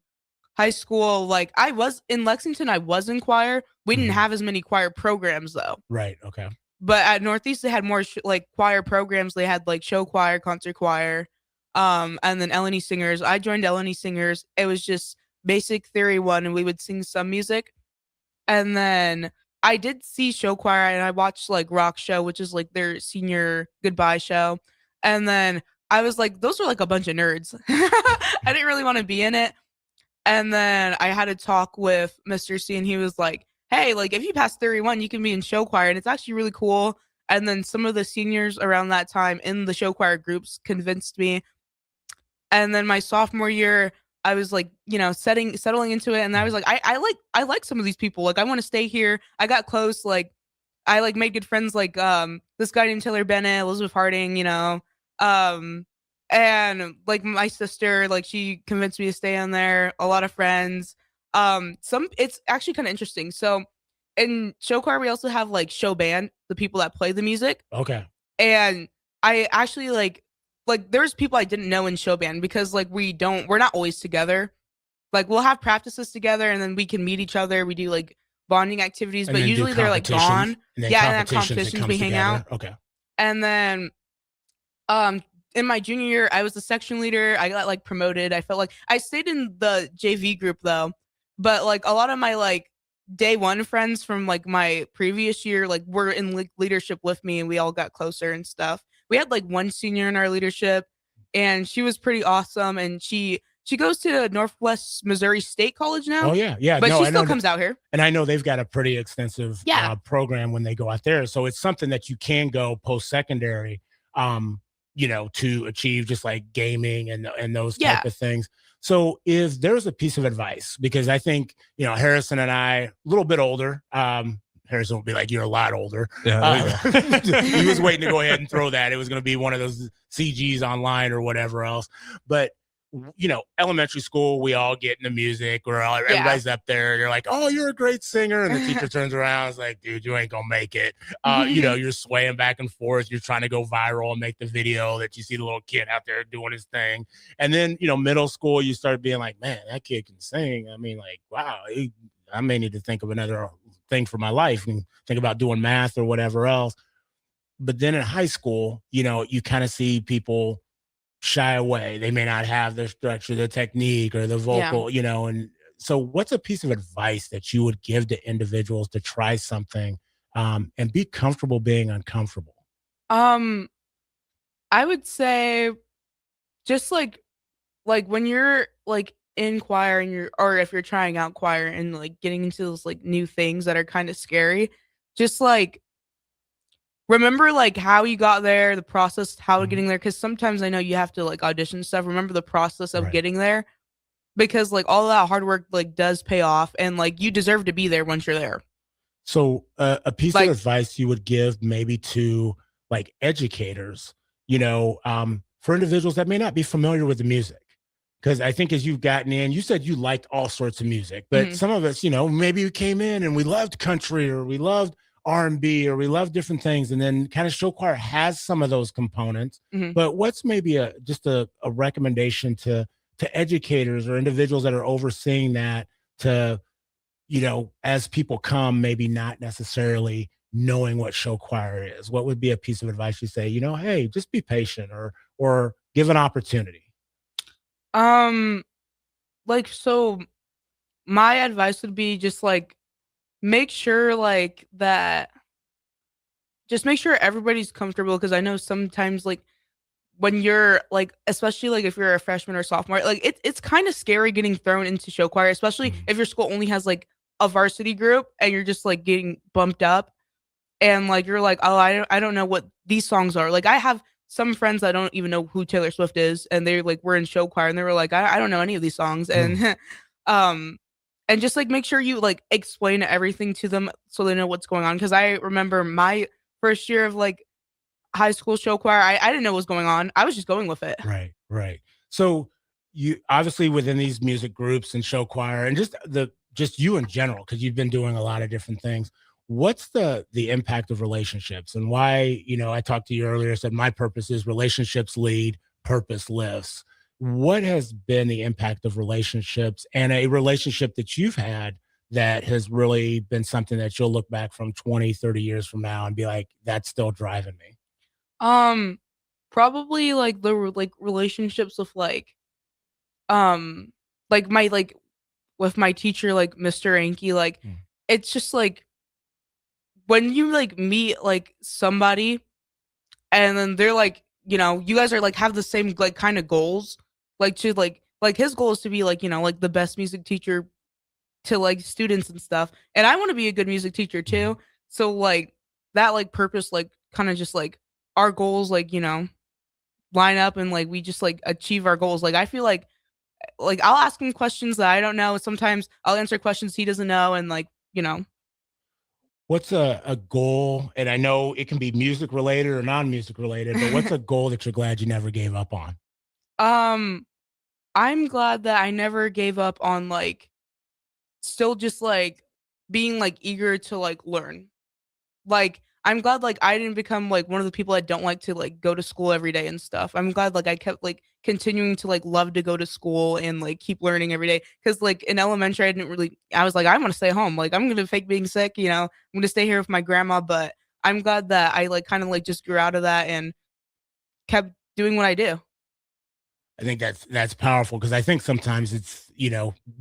high school, like I was in Lexington, I was in choir. We didn't have as many choir programs though. Right. Okay. But at Northeast, they had more like choir programs. They had like show choir, concert choir, and then L&E singers. I joined L&E singers. It was just basic theory 1, and we would sing some music. And then I did see show choir, and I watched like Rock Show, which is like their senior goodbye show. And then I was like, those are like a bunch of nerds. I didn't really want to be in it. And then I had a talk with Mr. C, and he was like, hey, like if you pass theory 1, you can be in show choir, and it's actually really cool. And then some of the seniors around that time in the show choir groups convinced me. And then my sophomore year, I was like, settling into it. And I was like, I like some of these people. Like, I want to stay here. I got close. Like, I like made good friends. Like, this guy named Taylor Bennett, Elizabeth Harding, and like my sister, like she convinced me to stay on there. A lot of friends. It's actually kind of interesting. So in show choir, we also have like show band, the people that play the music. Okay. And I actually like there's people I didn't know in show band, because like we're not always together. Like we'll have practices together, and then we can meet each other. We do like bonding activities, but usually they're like gone. And then competitions we hang out. Okay. And then in my junior year, I was the section leader. I got like promoted. I felt like I stayed in the JV group though, but like a lot of my like day one friends from like my previous year like were in leadership with me, and we all got closer and stuff. We had like one senior in our leadership, and she was pretty awesome, and she goes to Northwest Missouri State College now. Oh yeah. But she still comes out here. And I know they've got a pretty extensive program when they go out there. So it's something that you can go post-secondary, to achieve just like gaming and those type of things. So if there's a piece of advice, because I think, Harrison and I, a little bit older, Harrison will be like, "You're a lot older." Yeah, there you go. He was waiting to go ahead and throw that. It was going to be one of those CGs online or whatever else. But elementary school, we all get into music, or everybody's up there. You're like, "Oh, you're a great singer," and the teacher turns around, and is like, "Dude, you ain't gonna make it." You're swaying back and forth. You're trying to go viral and make the video that you see the little kid out there doing his thing. And then middle school, you start being like, "Man, that kid can sing." I mean, like, wow, I may need to think of another thing for my life and think about doing math or whatever else. But then in high school, you kind of see people shy away. They may not have the structure, the technique, or the vocal, and so what's a piece of advice that you would give to individuals to try something and be comfortable being uncomfortable? I would say just like when you're like in choir and or if you're trying out choir and like getting into those like new things that are kind of scary, just like remember like how you got there, the process, how getting there. Cause sometimes I know you have to like audition stuff. Remember the process of getting there, because like all that hard work like does pay off, and like you deserve to be there once you're there. So a piece of advice you would give maybe to like educators, for individuals that may not be familiar with the music. Because I think as you've gotten in, you said you liked all sorts of music, but some of us, maybe we came in and we loved country, or we loved R&B, or we loved different things. And then kind of show choir has some of those components, but what's maybe just a recommendation to educators or individuals that are overseeing that to, as people come, maybe not necessarily knowing what show choir is? What would be a piece of advice you say, hey, just be patient or give an opportunity? So my advice would be just like make sure like that just make sure everybody's comfortable, because I know sometimes like when you're like, especially like if you're a freshman or sophomore, like it's kind of scary getting thrown into show choir, especially if your school only has like a varsity group and you're just like getting bumped up, and like you're like, oh, I don't know what these songs are. Like I have some friends that don't even know who Taylor Swift is, and they like were in show choir and they were like, I don't know any of these songs. And and just like make sure you like explain everything to them so they know what's going on. Because I remember my first year of like high school show choir, I didn't know what was going on. I was just going with it. Right. So you obviously within these music groups and show choir and just you in general, because you've been doing a lot of different things. What's the impact of relationships, and why, I talked to you earlier, said my purpose is relationships lead, purpose lifts. What has been the impact of relationships, and a relationship that you've had that has really been something that you'll look back from 20, 30 years from now and be like, that's still driving me? Probably like the relationships with my with my teacher, like Mr. Anki. Like it's just like when you like meet like somebody and then they're like, you guys are like have the same like kind of goals, like to like his goal is to be like, like the best music teacher to like students and stuff, and I want to be a good music teacher too. So like that like purpose like kind of just like our goals like line up, and like we just like achieve our goals. Like I feel like I'll ask him questions that I don't know, sometimes I'll answer questions he doesn't know, and like What's a goal? And I know it can be music related or non-music related, but what's a goal that you're glad you never gave up on? I'm glad that I never gave up on like still just like being like eager to like learn. Like I'm glad like I didn't become like one of the people that don't like to like go to school every day and stuff. I'm glad like I kept like continuing to like love to go to school and like keep learning every day. Cause like in elementary, I was like, I want to stay home. Like I'm going to fake being sick, I'm going to stay here with my grandma. But I'm glad that I like kind of like just grew out of that and kept doing what I do. I think that's powerful, because I think sometimes it's,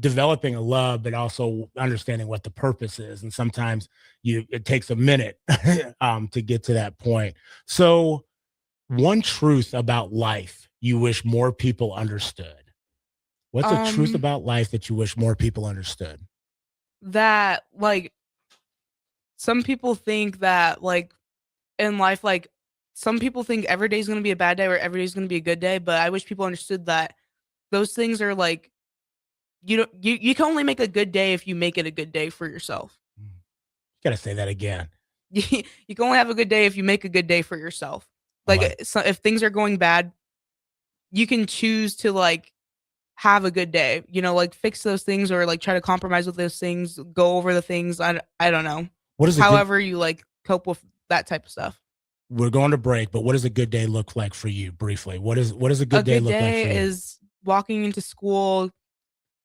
developing a love, but also understanding what the purpose is. And sometimes it takes a minute to get to that point. So one truth about life you wish more people understood. What's a truth about life that you wish more people understood? That like some people think that like in life, like some people think every day is going to be a bad day or every day is going to be a good day. But I wish people understood that those things are like, you can only make a good day if you make it a good day for yourself. Got to say that again. You can only have a good day if you make a good day for yourself. Like, so if things are going bad, you can choose to like have a good day, like fix those things or like try to compromise with those things, go over the things. I don't know. What is however you like cope with that type of stuff. We're going to break, but what does a good day look like for you briefly? What does a good day look like for you? Is walking into school,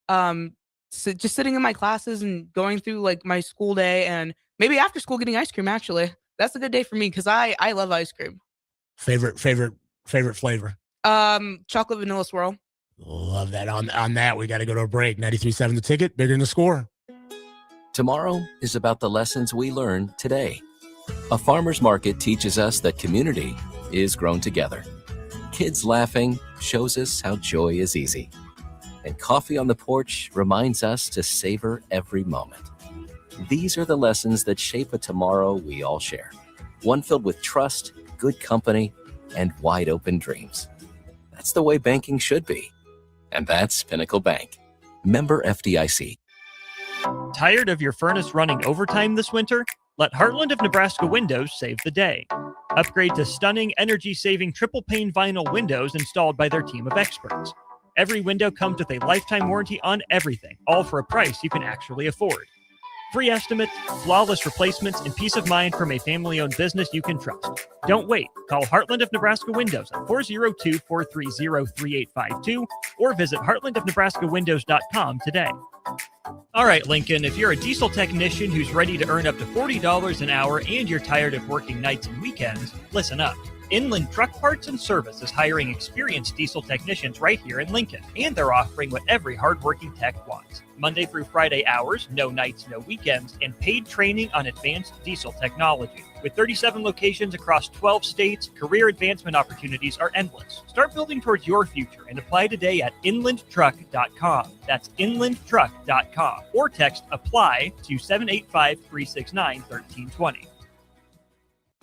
just sitting in my classes and going through like my school day, and maybe after school getting ice cream. Actually, that's a good day for me because I love ice cream. Favorite flavor? Chocolate vanilla swirl. Love that. On that, we got to go to a break. 93.7 The Ticket, Bigger Than the Score. Tomorrow is about the lessons we learn today. A farmer's market teaches us that community is grown together. Kids laughing shows us how joy is easy. And coffee on the porch reminds us to savor every moment. These are the lessons that shape a tomorrow we all share. One filled with trust, good company, and wide open dreams. That's the way banking should be. And that's Pinnacle Bank. Member FDIC. Tired of your furnace running overtime this winter? Let Heartland of Nebraska Windows save the day. Upgrade to stunning, energy-saving triple-pane vinyl windows installed by their team of experts. Every window comes with a lifetime warranty on everything, all for a price you can actually afford. Free estimates, flawless replacements, and peace of mind from a family-owned business you can trust. Don't wait. Call Heartland of Nebraska Windows at 402-430-3852 or visit heartlandofnebraskawindows.com today. All right, Lincoln, if you're a diesel technician who's ready to earn up to $40 an hour and you're tired of working nights and weekends, listen up. Inland Truck Parts and Service is hiring experienced diesel technicians right here in Lincoln, and they're offering what every hardworking tech wants. Monday through Friday hours, no nights, no weekends, and paid training on advanced diesel technology. With 37 locations across 12 states, career advancement opportunities are endless. Start building towards your future and apply today at inlandtruck.com. That's inlandtruck.com. Or text APPLY to 785-369-1320.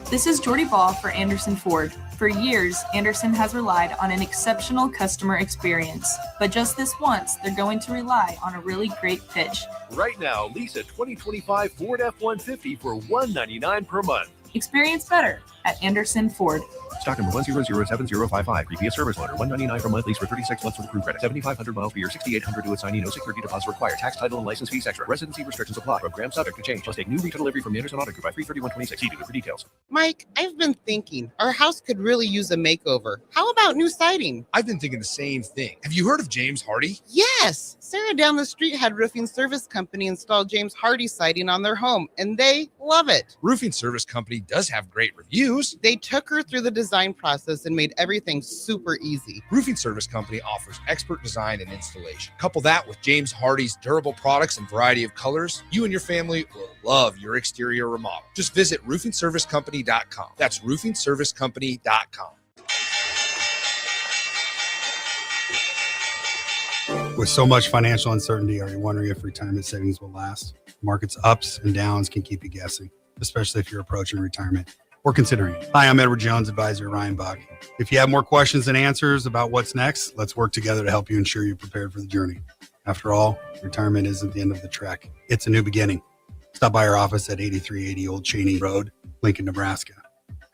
This is Jordy Ball for Anderson Ford. For years, Anderson has relied on an exceptional customer experience. But just this once, they're going to rely on a really great pitch. Right now, lease a 2025 Ford F-150 for $199 per month. Experience better at Anderson Ford. Stock number 1007055. Previous service loaner. $199 per month. Lease for 36 months with approved credit. 7,500 miles per year. 6,800 to assignee. No security deposit required. Tax, title, and license fees extra. Residency restrictions apply. Program subject to change. Must take new retail delivery from the Anderson Auto Group by 3/31/26. See dealer for details. Mike, I've been thinking our house could really use a makeover. How about new siding? I've been thinking the same thing. Have you heard of James Hardy? Yes. Sarah down the street had Roofing Service Company install James Hardy siding on their home, and they love it. Roofing Service Company does have great reviews. They took her through the design process and made everything super easy. Roofing Service Company offers expert design and installation. Couple that with James Hardy's durable products and variety of colors, you and your family will love your exterior remodel. Just visit roofingservicecompany.com. That's roofingservicecompany.com. With so much financial uncertainty, are you wondering if retirement savings will last? Markets ups and downs can keep you guessing, especially if you're approaching retirement or considering it. Hi, I'm Edward Jones, advisor Ryan Buck. If you have more questions than answers about what's next, let's work together to help you ensure you're prepared for the journey. After all, retirement isn't the end of the trek. It's a new beginning. Stop by our office at 8380 Old Cheney Road, Lincoln, Nebraska.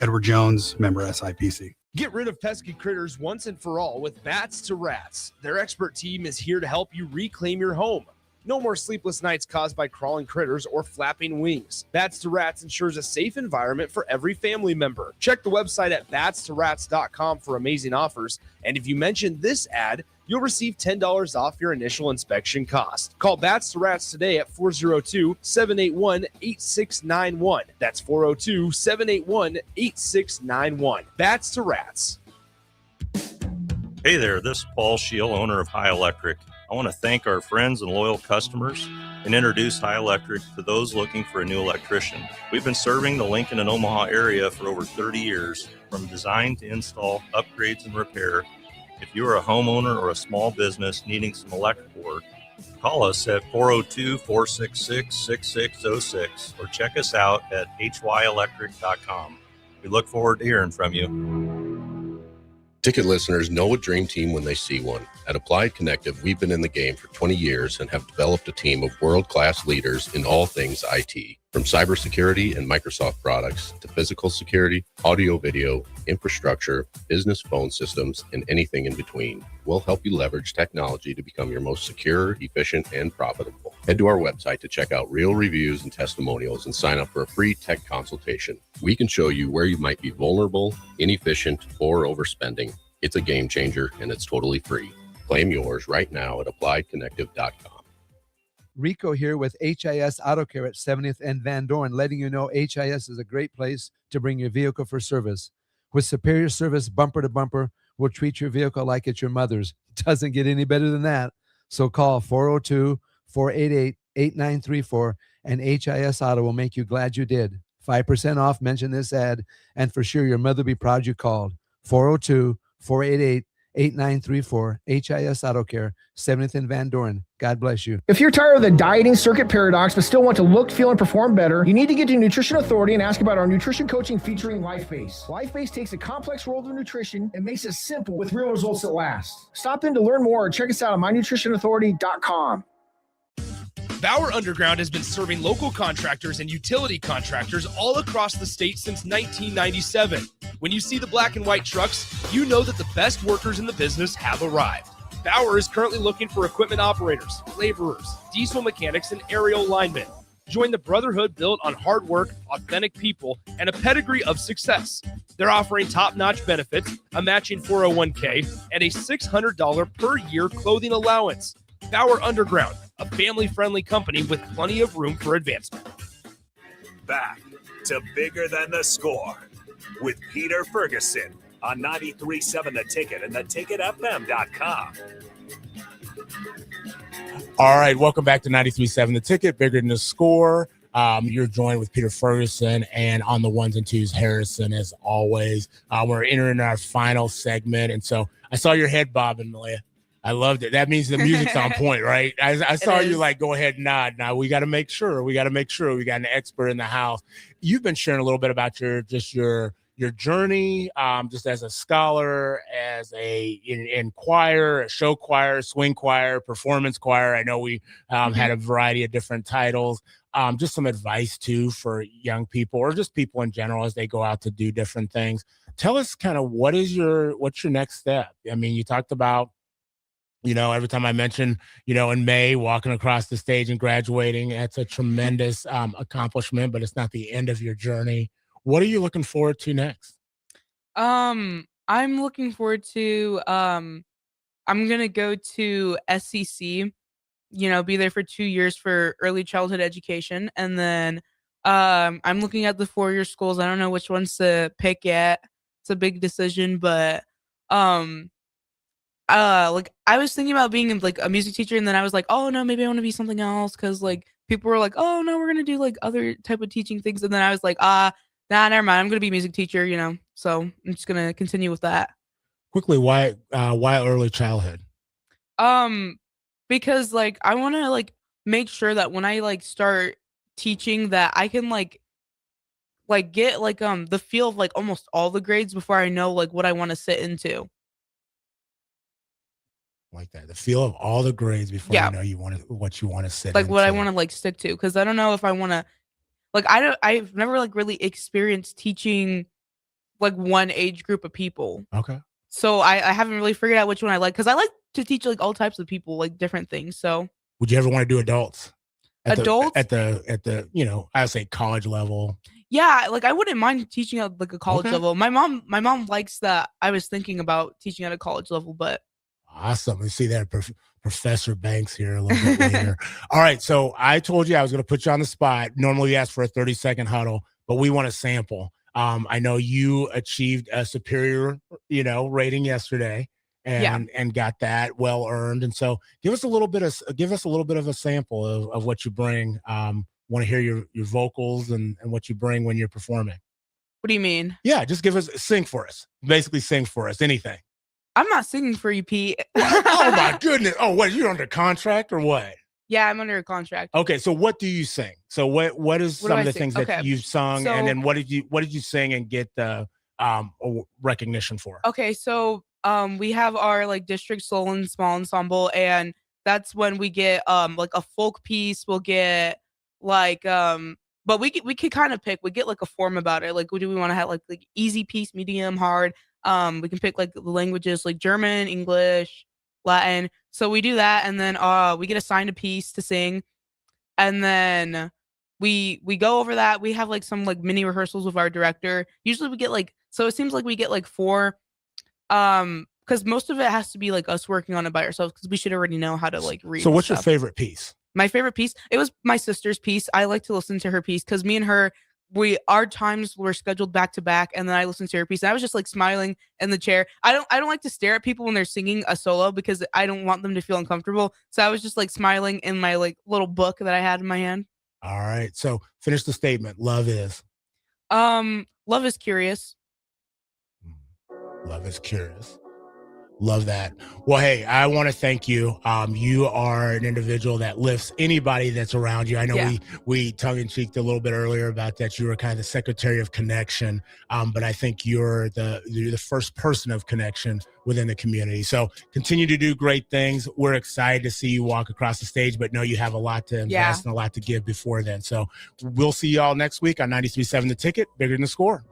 Edward Jones, member SIPC. Get rid of pesky critters once and for all with Bats to Rats. Their expert team is here to help you reclaim your home. No more sleepless nights caused by crawling critters or flapping wings. Bats to Rats ensures a safe environment for every family member. Check the website at batstoRats.com for amazing offers. And if you mention this ad, you'll receive $10 off your initial inspection cost. Call Bats to Rats today at 402-781-8691. That's 402-781-8691. Bats to Rats. Hey there, this is Paul Scheel, owner of High Electric. I want to thank our friends and loyal customers and introduce High Electric to those looking for a new electrician. We've been serving the Lincoln and Omaha area for over 30 years, from design to install, upgrades, and repair. If you are a homeowner or a small business needing some electrical work, call us at 402-466-6606 or check us out at hyelectric.com. We look forward to hearing from you. Ticket listeners know a dream team when they see one. At Applied Connective, we've been in the game for 20 years and have developed a team of world-class leaders in all things IT. From cybersecurity and Microsoft products to physical security, audio, video, infrastructure, business phone systems, and anything in between, we'll help you leverage technology to become your most secure, efficient, and profitable. Head to our website to check out real reviews and testimonials and sign up for a free tech consultation. We can show you where you might be vulnerable, inefficient, or overspending. It's a game changer, and it's totally free. Claim yours right now at appliedconnective.com. Rico here with HIS Auto Care at 70th and Van Dorn, letting you know HIS is a great place to bring your vehicle for service. With superior service bumper to bumper, we'll treat your vehicle like it's your mother's. Doesn't get any better than that. So call 402-488-8934 and HIS Auto will make you glad you did. 5% off, mention this ad, and for sure your mother will be proud you called. 402-488-8934, HIS Auto Care, 70th and Van Dorn. God bless you. If you're tired of the dieting circuit paradox but still want to look, feel, and perform better, you need to get to Nutrition Authority and ask about our nutrition coaching featuring LifeBase. LifeBase takes a complex world of nutrition and makes it simple with real results that last. Stop in to learn more or check us out at mynutritionauthority.com. Bauer Underground has been serving local contractors and utility contractors all across the state since 1997. When you see the black and white trucks, you know that the best workers in the business have arrived. Bauer is currently looking for equipment operators, laborers, diesel mechanics, and aerial linemen. Join the brotherhood built on hard work, authentic people, and a pedigree of success. They're offering top-notch benefits, a matching 401k, and a $600 per year clothing allowance. Bauer Underground, a family-friendly company with plenty of room for advancement. Back to Bigger Than the Score with Peter Ferguson on 93.7 The Ticket and theticketfm.com. All right, welcome back to 93.7 The Ticket, Bigger Than the Score. You're joined with Peter Ferguson and on the ones and twos, Harrison, as always. We're entering our final segment, and so I saw your head bobbing, Malia. I loved it. That means the music's on point, right? I saw you like go ahead and nod. Now we got to make sure. We got an expert in the house. You've been sharing a little bit about your journey, just as a scholar, as in choir, a show choir, swing choir, performance choir. I know we had a variety of different titles. Just some advice too for young people or just people in general as they go out to do different things. Tell us kind of what's your next step? I mean, you talked about, every time I mention, in May, walking across the stage and graduating, that's a tremendous accomplishment, but it's not the end of your journey. What are you looking forward to next? I'm looking forward to, I'm going to go to SCC, be there for 2 years for early childhood education. And then I'm looking at the 4-year schools. I don't know which ones to pick yet. It's a big decision, but like I was thinking about being like a music teacher, and then I was like, oh no, maybe I want to be something else, because like people were like, oh no, we're gonna do like other type of teaching things, and then I was like, nah, never mind, I'm gonna be a music teacher, so I'm just gonna continue with that. Quickly, why early childhood? Because like I want to like make sure that when I like start teaching that I can like get like the feel of like almost all the grades before I know like what I want to sit into. Like that, the feel of all the grades before you know what you want to sit like into. what I want to like stick to, because I don't know if I want to like I've never like really experienced teaching like one age group of people. Okay. So I haven't really figured out which one I like, because I like to teach like all types of people, like different things. So would you ever want to do adults? Adults at the I would say college level. Yeah, like I wouldn't mind teaching at like a college level. My mom likes that. I was thinking about teaching at a college level, but awesome. We see that Professor Banks here a little bit later. All right. So I told you I was going to put you on the spot. Normally we ask for a 30-second huddle, but we want a sample. I know you achieved a superior, rating yesterday and got that well earned. And so give us a little bit of a sample of what you bring. Want to hear your vocals and what you bring when you're performing. What do you mean? Yeah. Just sing for us. Basically sing for us. Anything. I'm not singing for you, Pete. Oh my goodness. Oh, what, you're under contract or what? Yeah, I'm under a contract. Okay, so what do you sing? So what is some of the things that you've sung, and then what did you sing and get the recognition for? Okay, so we have our like district solo and small ensemble, and that's when we get like a folk piece. We'll get like but we could kind of pick. We get like a form about it. Like, do we want to have like easy piece, medium, hard? We can pick like the languages like German, English, Latin. So we do that, and then we get assigned a piece to sing, and then we go over that. We have like some like mini rehearsals with our director. Usually we get like, so it seems like we get like 4, because most of it has to be like us working on it by ourselves because we should already know how to like read. So what's your stuff. favorite piece? My favorite piece, it was my sister's piece. I like to listen to her piece because me and her, our times were scheduled back to back, and then I listened to her piece. And I was just like smiling in the chair. I don't like to stare at people when they're singing a solo because I don't want them to feel uncomfortable. So I was just like smiling in my like little book that I had in my hand. All right. So finish the statement. Love is. Love is curious. Love is curious. Love that. Well, hey, I want to thank you. You are an individual that lifts anybody that's around you. I know we tongue-in-cheeked a little bit earlier about that you were kind of the secretary of connection, but I think you're the first person of connection within the community. So continue to do great things. We're excited to see you walk across the stage, but know you have a lot to invest and a lot to give before then. So we'll see you all next week on 93.7 The Ticket, Bigger Than the Score.